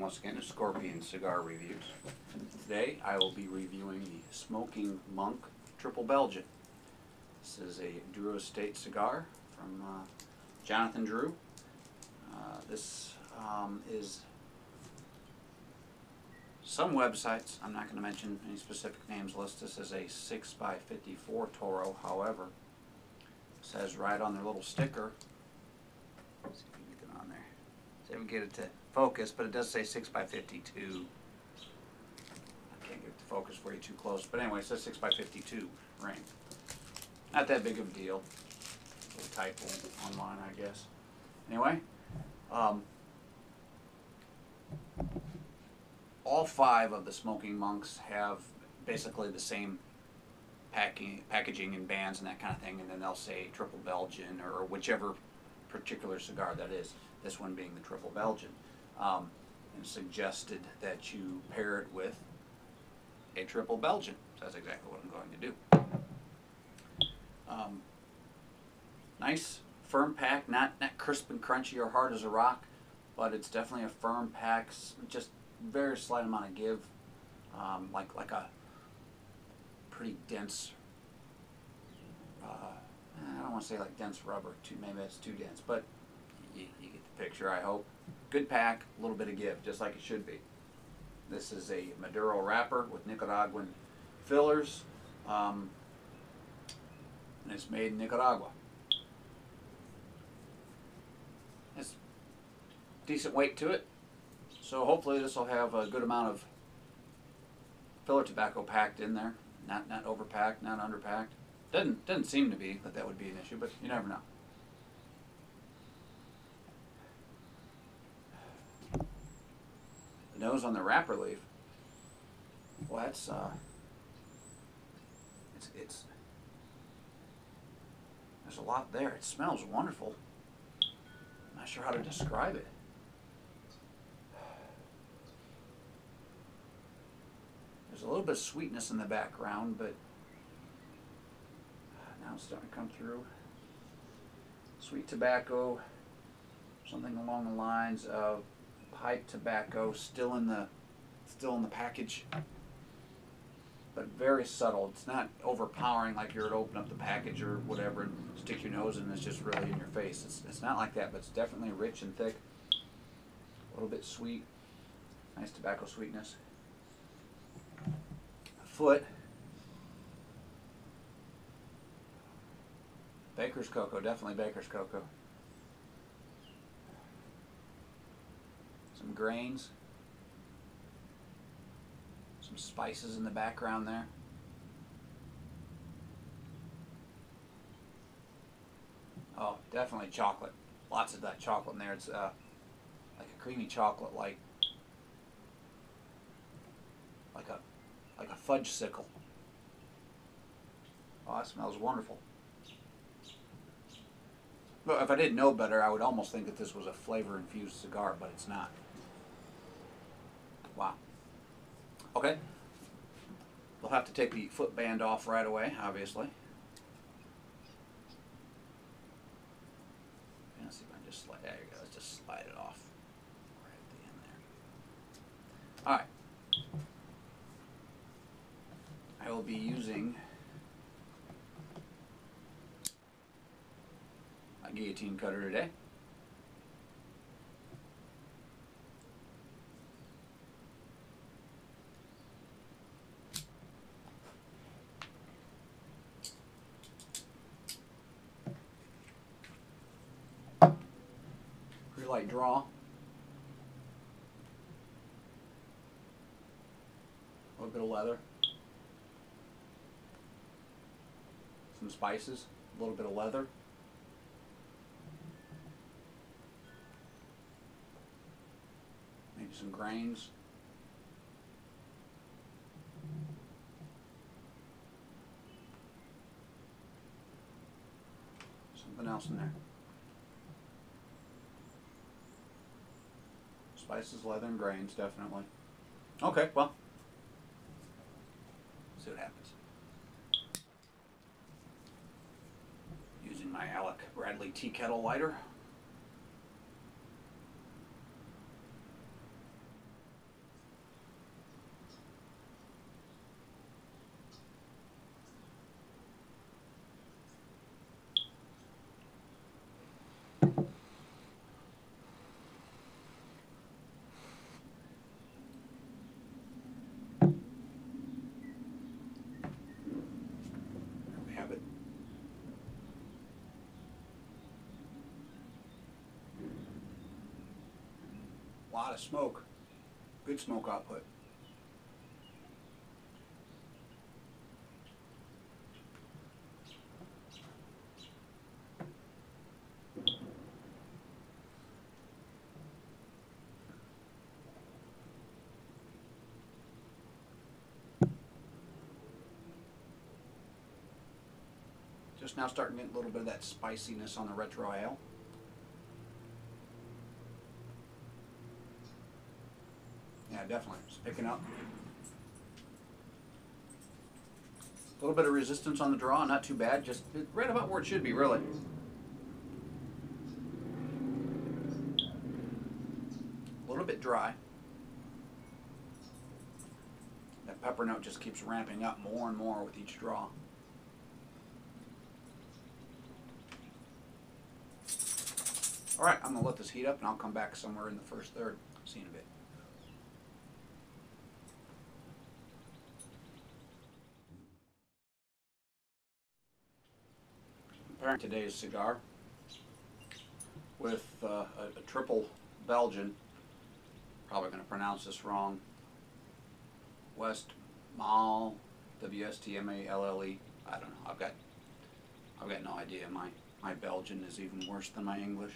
once again to Scorpion Cigar Reviews. Today I will be reviewing the Smoking Monk Triple Belgian. This is a Drew Estate cigar from Jonathan Drew. This is some websites, I'm not going to mention any specific names, list this as a 6x54 Toro. However, it says right on their little sticker, let's see if we can get it on there. See if we can get it to focus, but it does say 6x52. I can't get it to focus for you too close, but anyway, it says 6x52 ring. Not that big of a deal. A little typo online, I guess. Anyway, all 5 of the Smoking Monks have basically the same packaging and bands and that kind of thing, and then they'll say Triple Belgian or whichever particular cigar that is, this one being the Triple Belgian, and suggested that you pair it with a Triple Belgian. So that's exactly what I'm going to do. Nice firm pack, not crisp and crunchy or hard as a rock, but it's definitely a firm pack, just very slight amount of give, like a pretty dense, I don't want to say like dense rubber, maybe that's too dense, but you get the picture, I hope. Good pack, a little bit of give, just like it should be. This is a Maduro wrapper with Nicaraguan fillers, and it's made in Nicaragua. It's decent weight to it, so hopefully this will have a good amount of filler tobacco packed in there, not overpacked, not underpacked. Doesn't seem to be that would be an issue, but you never know. The nose on the wrapper leaf, well, that's it's there's a lot there. It smells wonderful. I'm not sure how to describe it. There's a little bit of sweetness in the background, but now it's starting to come through. Sweet tobacco, something along the lines of pipe tobacco, still in the package, but very subtle. It's not overpowering like you're to open up the package or whatever and stick your nose in and it's just really in your face. It's not like that, but it's definitely rich and thick, a little bit sweet, nice tobacco sweetness. Foot, baker's cocoa, definitely baker's cocoa. Some grains, some spices in the background there. Oh, definitely chocolate. Lots of that chocolate in there. It's like a creamy chocolate, like a fudge sickle. Oh, that smells wonderful. Well, if I didn't know better, I would almost think that this was a flavor-infused cigar, but it's not. Wow. Okay. We'll have to take the foot band off right away, obviously. Let's see if I can just slide. There you go. Let's just slide it off right at the end there. All right. I will be using a guillotine cutter today. Pretty light draw. A little bit of leather. Some spices, a little bit of leather. Maybe some grains. Something else in there. Spices, leather, and grains, definitely. Okay, well, see what happens. Using my Alec Bradley tea kettle lighter. lot of smoke. Good smoke output. Just now starting to get a little bit of that spiciness on the retro ale. Yeah, definitely. It's picking up. A little bit of resistance on the draw, not too bad. Just right about where it should be, really. A little bit dry. That pepper note just keeps ramping up more and more with each draw. All right, I'm going to let this heat up, and I'll come back somewhere in the first third. See you in a bit. Preparing today's cigar with a triple Belgian. Probably going to pronounce this wrong. Westmalle, W-S-T-M-A-L-L-E. I don't know. I've got no idea. My Belgian is even worse than my English.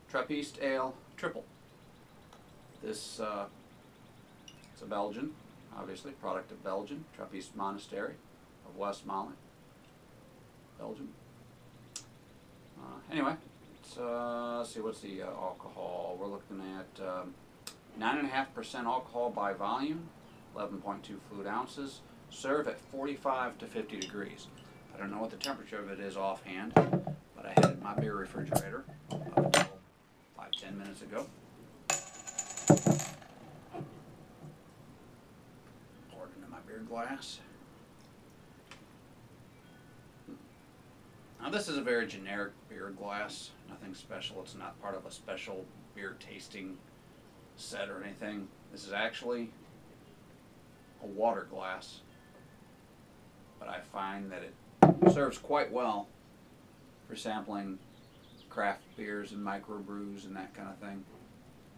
Trappist Ale Triple. This it's a Belgian, obviously, product of Belgian, Trappist Monastery of Westmalle, Belgium. Anyway, let's see, what's the alcohol? We're looking at 9.5% alcohol by volume, 11.2 fluid ounces. Serve at 45 to 50 degrees. I don't know what the temperature of it is offhand, but I had it in my beer refrigerator 5-10 minutes ago. Poured it into my beer glass. Now this is a very generic beer glass, nothing special. It's not part of a special beer tasting set or anything. This is actually a water glass, but I find that it serves quite well for sampling craft beers and microbrews and that kind of thing.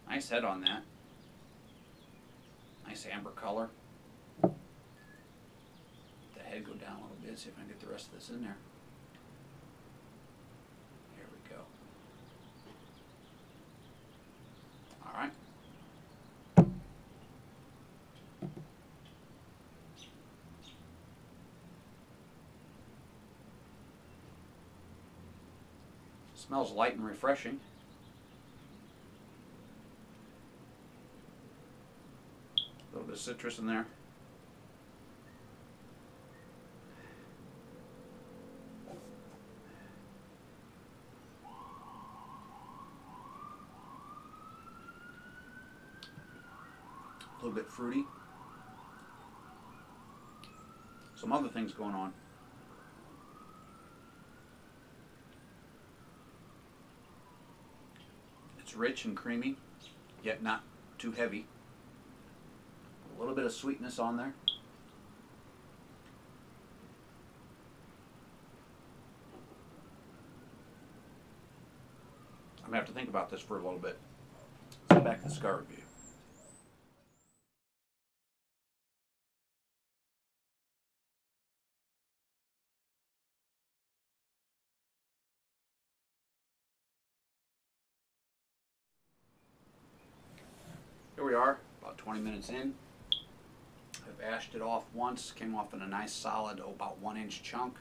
Nice head on that. Nice amber color. Let the head go down a little bit, see if I can get the rest of this in there. Here we go. All right. Smells light and refreshing. A little bit of citrus in there. A little bit fruity. Some other things going on. It's rich and creamy, yet not too heavy. A little bit of sweetness on there. I'm going to have to think about this for a little bit. Let's get back to the cigar review. Here we are, about 20 minutes in. I've ashed it off once, came off in a nice solid, about 1-inch chunk.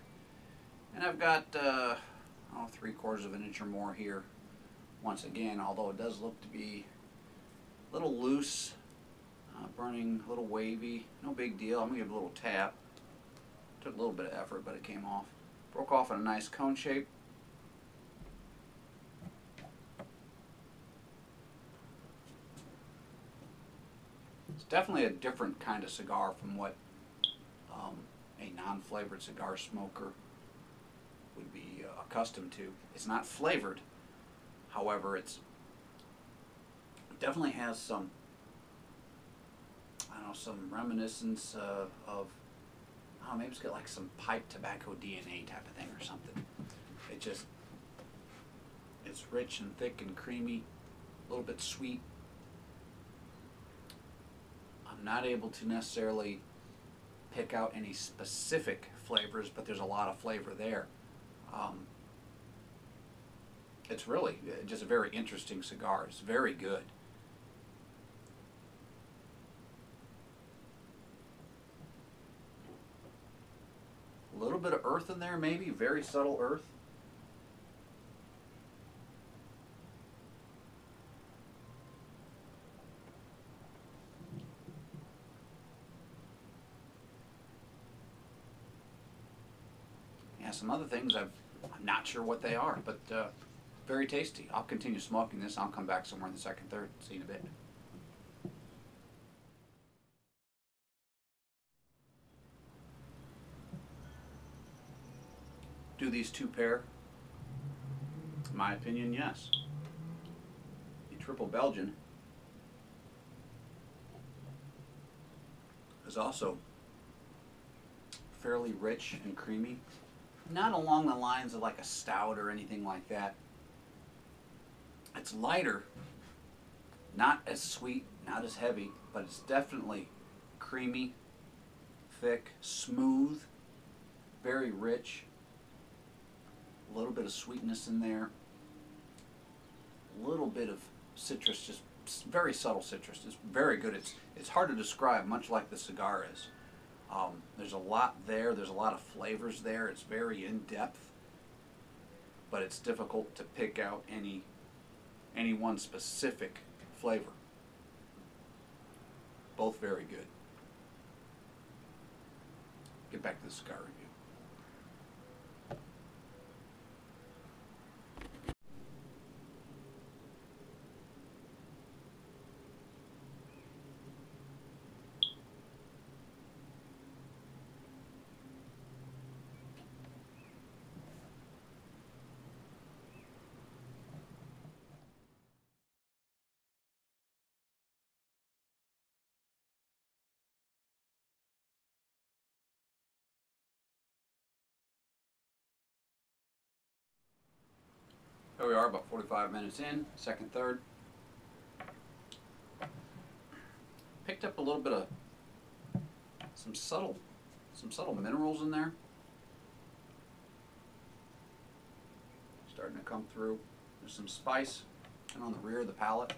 And I've got, 3/4 of an inch or more here. Once again, although it does look to be a little loose, burning, a little wavy, no big deal. I'm going to give it a little tap. Took a little bit of effort, but it came off. Broke off in a nice cone shape. It's definitely a different kind of cigar from what a non-flavored cigar smoker would be accustomed to. It's not flavored, however, it definitely has some, I don't know, some reminiscence of maybe it's got like some pipe tobacco DNA type of thing or something. It's rich and thick and creamy, a little bit sweet. I'm not able to necessarily pick out any specific flavors, but there's a lot of flavor there. It's really just a very interesting cigar. It's very good. A little bit of earth in there, maybe, very subtle earth. Yeah, some other things I'm not sure what they are, but very tasty. I'll continue smoking this. I'll come back somewhere in the second, third. See you in a bit. Do these two pair? In my opinion, yes. The triple Belgian is also fairly rich and creamy. Not along the lines of like a stout or anything like that. It's lighter, not as sweet, not as heavy, but it's definitely creamy, thick, smooth, very rich. A little bit of sweetness in there. A little bit of citrus, just very subtle citrus. It's very good. It's hard to describe, much like the cigar is. There's a lot there. There's a lot of flavors there. It's very in-depth, but it's difficult to pick out any one specific flavor. Both very good. Get back to the cigar review. Here we are, about 45 minutes in, second, third. Picked up a little bit of some subtle minerals in there. Starting to come through. There's some spice and on the rear of the palate.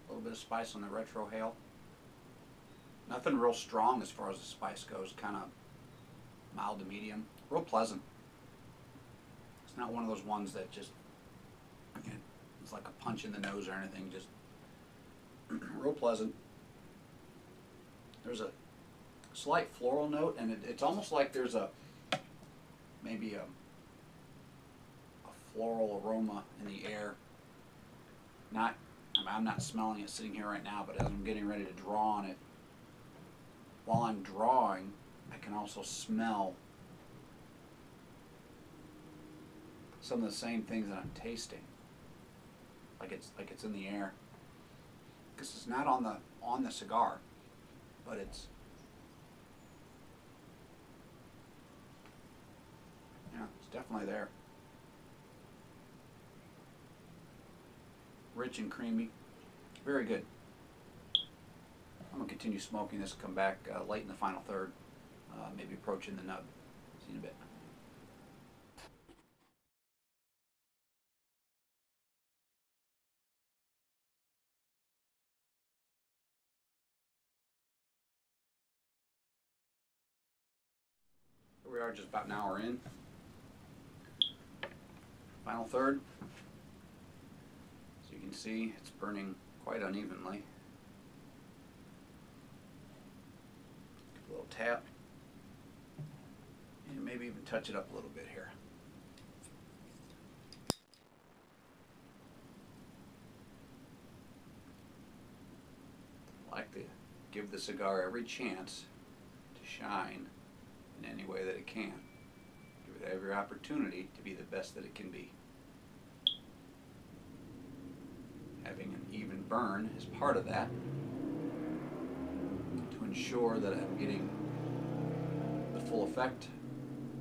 A little bit of spice on the retrohale. Nothing real strong as far as the spice goes, kind of mild to medium. Real pleasant. It's not one of those ones that just, again, it's like a punch in the nose or anything, just real pleasant. There's a slight floral note, and it's almost like there's maybe a floral aroma in the air. I'm not smelling it sitting here right now, but as I'm getting ready to draw on it, while I'm drawing, I can also smell some of the same things that I'm tasting. Like it's in the air. Because it's not on the cigar, but it's definitely there. Rich and creamy. Very good. I'm going to continue smoking this, come back late in the final third, maybe approaching the nub. See you in a bit. Here we are, just about an hour in. Final third. As you can see, it's burning quite unevenly. Give a little tap. And maybe even touch it up a little bit here. I like to give the cigar every chance to shine in any way that it can. Give it every opportunity to be the best that it can be. Having an even burn is part of that, to ensure that I'm getting the full effect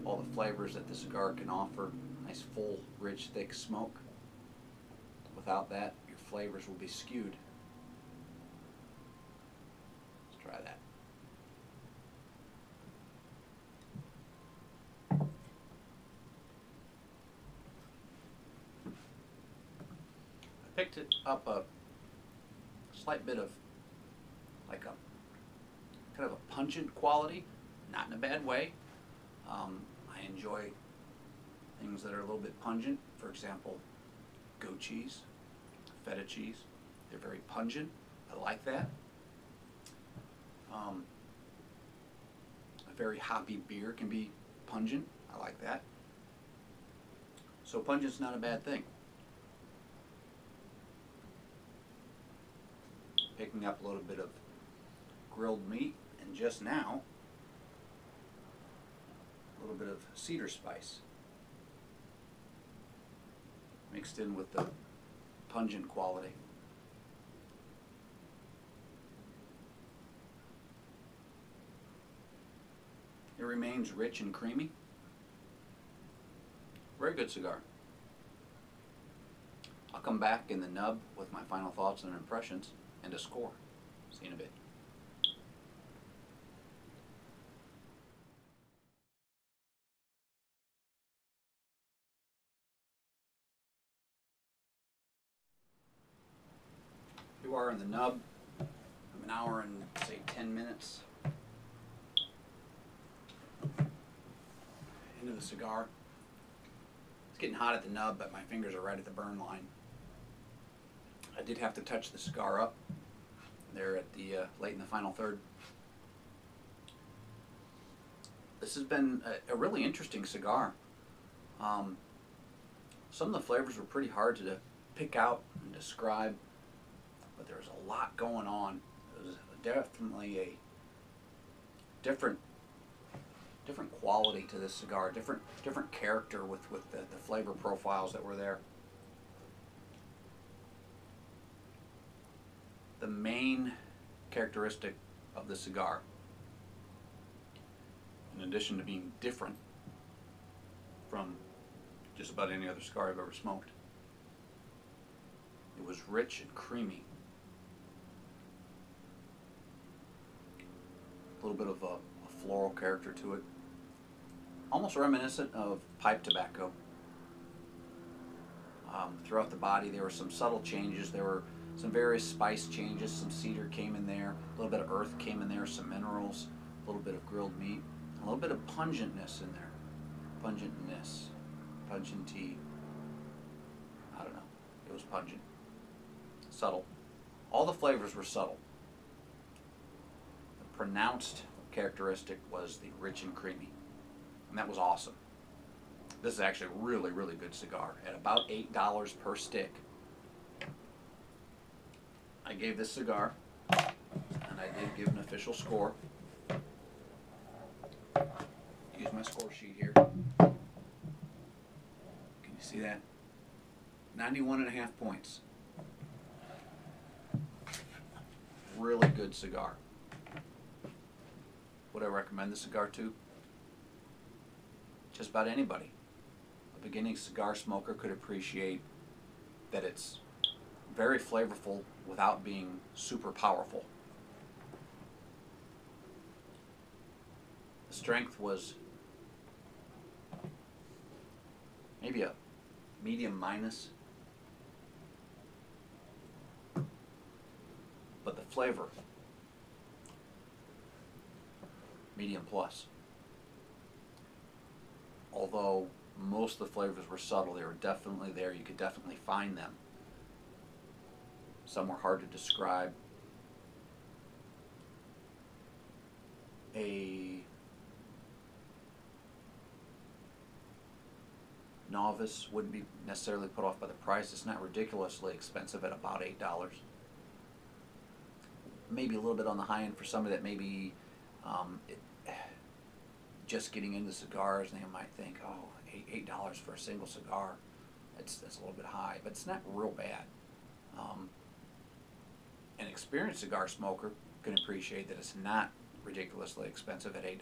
all the flavors that the cigar can offer. Nice, full, rich, thick smoke. Without that, your flavors will be skewed. Let's try that. I picked it up a slight bit of like a kind of a pungent quality, not in a bad way. I enjoy things that are a little bit pungent. For example, goat cheese, feta cheese. They're very pungent. I like that. A very hoppy beer can be pungent. I like that. So pungent's not a bad thing. Picking up a little bit of grilled meat, and just now a little bit of cedar spice mixed in with the pungent quality. It remains rich and creamy. Very good cigar. I'll come back in the nub with my final thoughts and impressions and a score. See you in a bit. You are in the nub. I'm an hour and say 10 minutes into the cigar. It's getting hot at the nub, but my fingers are right at the burn line. I did have to touch the cigar up there at the late in the final third. This has been a really interesting cigar. Some of the flavors were pretty hard to pick out and describe, but there was a lot going on. It was definitely a different quality to this cigar, different character with the flavor profiles that were there. The main characteristic of the cigar, in addition to being different from just about any other cigar I've ever smoked, it was rich and creamy. A little bit of a floral character to it, almost reminiscent of pipe tobacco. Throughout the body there were some subtle changes. There were some various spice changes. Some cedar came in there, a little bit of earth came in there, some minerals, a little bit of grilled meat, a little bit of pungentness in there. Pungentness, pungenty, I don't know, it was pungent, subtle. All the flavors were subtle. The pronounced characteristic was the rich and creamy, and that was awesome. This is actually a really, really good cigar at about $8 per stick. I gave this cigar, and I did give an official score. Use my score sheet here. Can you see that? 91.5 points. Really good cigar. Would I recommend the cigar to? Just about anybody. A beginning cigar smoker could appreciate that it's very flavorful without being super powerful. The strength was maybe a medium minus, but the flavor, medium plus. Although most of the flavors were subtle, they were definitely there. You could definitely find them. Some were hard to describe. A novice wouldn't be necessarily put off by the price. It's not ridiculously expensive at about $8. Maybe a little bit on the high end for somebody that maybe just getting into cigars, and they might think, oh, $8 for a single cigar, that's a little bit high, but it's not real bad. An experienced cigar smoker can appreciate that it's not ridiculously expensive at $8,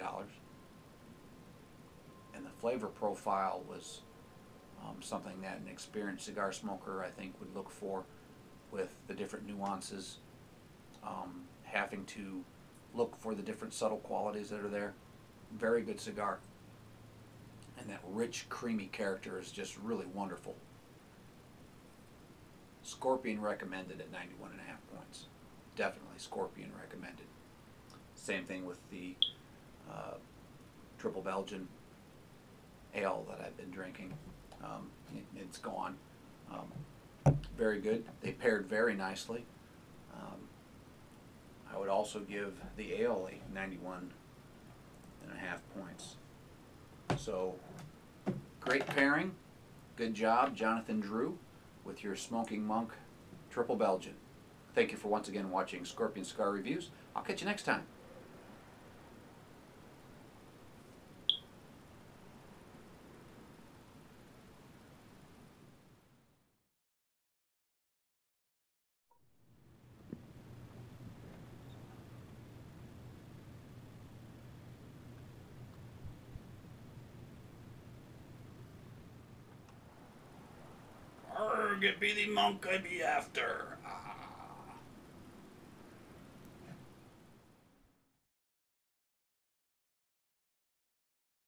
and the flavor profile was something that an experienced cigar smoker, I think, would look for, with the different nuances, having to look for the different subtle qualities that are there. Very good cigar. And that rich, creamy character is just really wonderful. Scorpion recommended at 91.5 points. Definitely Scorpion recommended. Same thing with the Triple Belgian ale that I've been drinking. It's gone. Very good. They paired very nicely. I would also give the ale a 91.5 points. So, great pairing. Good job, Jonathan Drew, with your Smoking Monk Triple Belgian. Thank you for once again watching Scorpion Cigar Reviews. I'll catch you next time. Arrgh, it be the monk I be after.